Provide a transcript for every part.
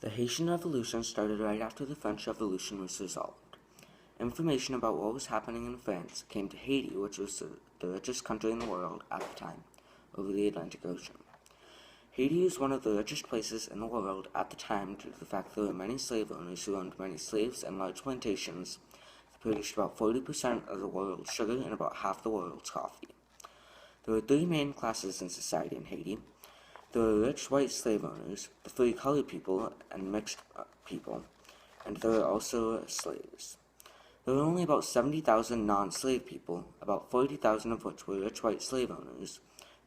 The Haitian Revolution started right after the French Revolution was resolved. Information about what was happening in France came to Haiti, which was the richest country in the world at the time, over the Atlantic Ocean. Haiti was one of the richest places in the world at the time due to the fact that there were many slave owners who owned many slaves and large plantations that produced about 40% of the world's sugar and about half the world's coffee. There were three main classes in society in Haiti. There were rich white slave owners, the free colored people, and mixed people, and there were also slaves. There were only about 70,000 non-slave people, about 40,000 of which were rich white slave owners,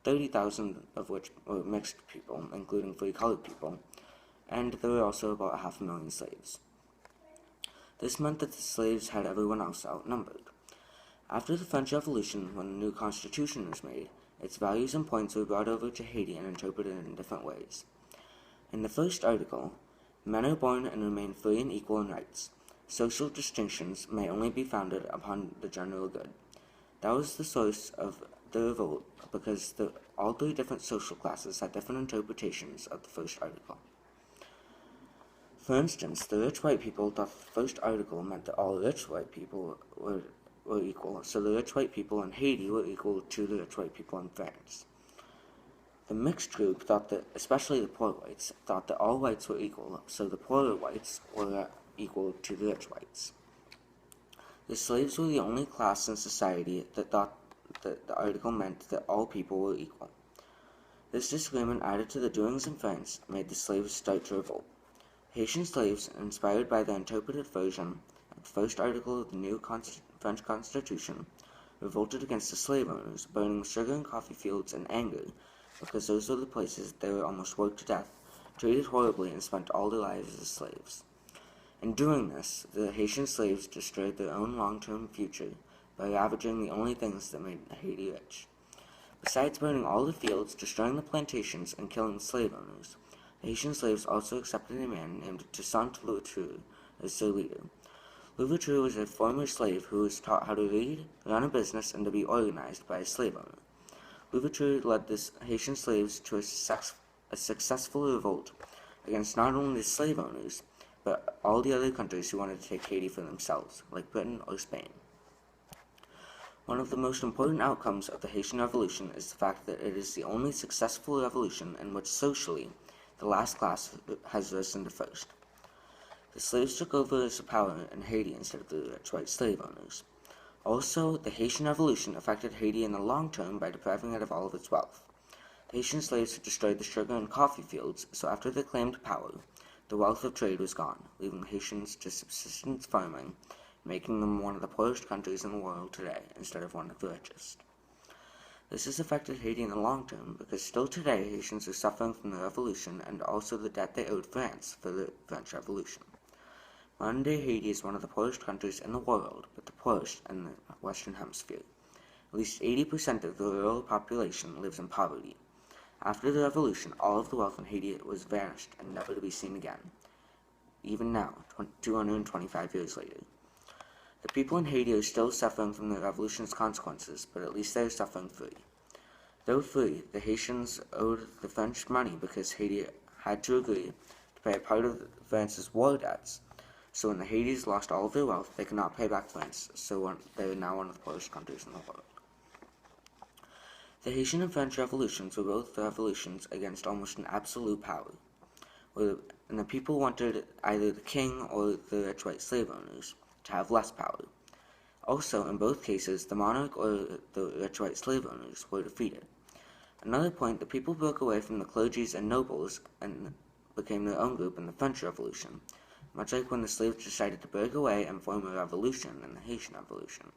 30,000 of which were mixed people, including free colored people, and there were also about 500,000 slaves. This meant that the slaves had everyone else outnumbered. After the French Revolution, when a new constitution was made, its values and points were brought over to Haiti and interpreted in different ways. In the first article, men are born and remain free and equal in rights. Social distinctions may only be founded upon the general good. That was the source of the revolt because all three different social classes had different interpretations of the first article. For instance, the rich white people thought the first article meant that all rich white people were equal, so the rich white people in Haiti were equal to the rich white people in France. The mixed group thought that, especially the poor whites, thought that all whites were equal, so the poorer whites were equal to the rich whites. The slaves were the only class in society that thought that the article meant that all people were equal. This disagreement, added to the doings in France, made the slaves start to revolt. Haitian slaves, inspired by the interpreted version of the first article of the new French Constitution, revolted against the slave owners, burning sugar and coffee fields in anger because those were the places they were almost worked to death, treated horribly, and spent all their lives as slaves. In doing this, the Haitian slaves destroyed their own long-term future by ravaging the only things that made Haiti rich. Besides burning all the fields, destroying the plantations, and killing the slave owners, the Haitian slaves also accepted a man named Toussaint Louverture as their leader. Louverture was a former slave who was taught how to read, run a business, and to be organized by a slave owner. Louverture led the Haitian slaves to a successful revolt against not only the slave owners, but all the other countries who wanted to take Haiti for themselves, like Britain or Spain. One of the most important outcomes of the Haitian Revolution is the fact that it is the only successful revolution in which socially the last class has risen to first. The slaves took over as the power in Haiti instead of the rich white slave owners. Also, the Haitian Revolution affected Haiti in the long term by depriving it of all of its wealth. The Haitian slaves had destroyed the sugar and coffee fields, so after they claimed power, the wealth of trade was gone, leaving Haitians to subsistence farming, making them one of the poorest countries in the world today instead of one of the richest. This has affected Haiti in the long term because still today Haitians are suffering from the revolution and also the debt they owed France for the French Revolution. Modern-day Haiti is one of the poorest countries in the world, but the poorest in the Western Hemisphere. At least 80% of the rural population lives in poverty. After the revolution, all of the wealth in Haiti was vanished and never to be seen again, even now, 225 years later. The people in Haiti are still suffering from the revolution's consequences, but at least they are suffering free. Though free, the Haitians owed the French money because Haiti had to agree to pay a part of France's war debts. So when the Haitis lost all of their wealth, they could not pay back France, so they are now one of the poorest countries in the world. The Haitian and French revolutions were both revolutions against almost an absolute power, and the people wanted either the king or the rich white slave owners to have less power. Also, in both cases, the monarch or the rich white slave owners were defeated. Another point, the people broke away from the clergies and nobles and became their own group in the French Revolution, much like when the slaves decided to break away and form a revolution in the Haitian Revolution.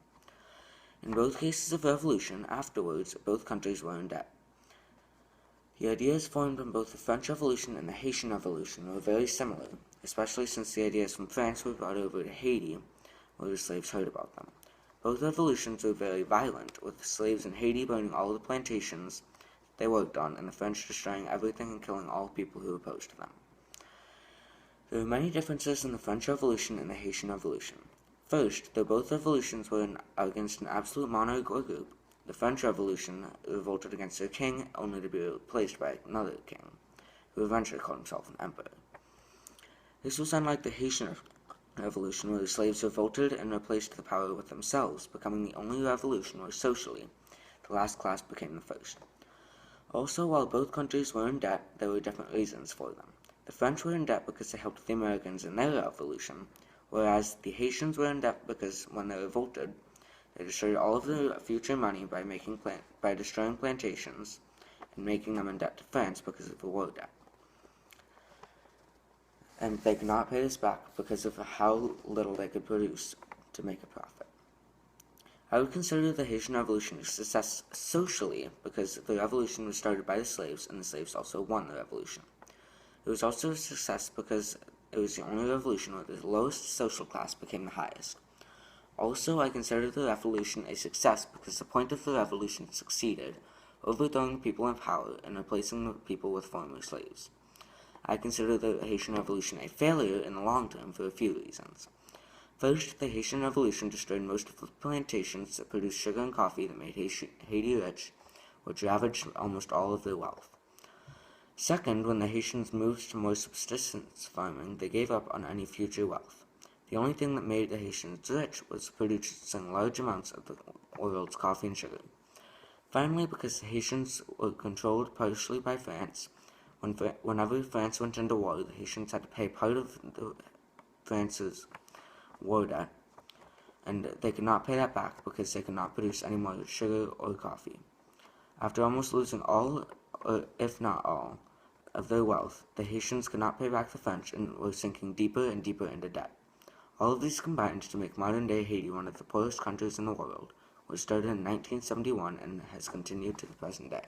In both cases of revolution, afterwards, both countries were in debt. The ideas formed in both the French Revolution and the Haitian Revolution were very similar, especially since the ideas from France were brought over to Haiti, where the slaves heard about them. Both revolutions were very violent, with the slaves in Haiti burning all the plantations they worked on, and the French destroying everything and killing all people who opposed them. There were many differences in the French Revolution and the Haitian Revolution. First, though both revolutions were against an absolute monarch or group, the French Revolution revolted against their king only to be replaced by another king, who eventually called himself an emperor. This was unlike the Haitian Revolution, where the slaves revolted and replaced the power with themselves, becoming the only revolution where socially the last class became the first. Also, while both countries were in debt, there were different reasons for them. The French were in debt because they helped the Americans in their revolution, whereas the Haitians were in debt because when they revolted, they destroyed all of their future money by destroying plantations and making them in debt to France because of the war debt. And they could not pay this back because of how little they could produce to make a profit. I would consider the Haitian Revolution a success socially because the revolution was started by the slaves and the slaves also won the revolution. It was also a success because it was the only revolution where the lowest social class became the highest. Also, I consider the revolution a success because the point of the revolution succeeded, overthrowing people in power and replacing the people with former slaves. I consider the Haitian Revolution a failure in the long term for a few reasons. First, the Haitian Revolution destroyed most of the plantations that produced sugar and coffee that made Haiti rich, which ravaged almost all of their wealth. Second, when the Haitians moved to more subsistence farming, they gave up on any future wealth. The only thing that made the Haitians rich was producing large amounts of the world's coffee and sugar. Finally, because the Haitians were controlled partially by France, whenever France went into war, the Haitians had to pay part of France's war debt, and they could not pay that back because they could not produce any more sugar or coffee. After almost losing all, or if not all, of their wealth, the Haitians could not pay back the French and were sinking deeper and deeper into debt. All of these combined to make modern-day Haiti one of the poorest countries in the world, which started in 1971 and has continued to the present day.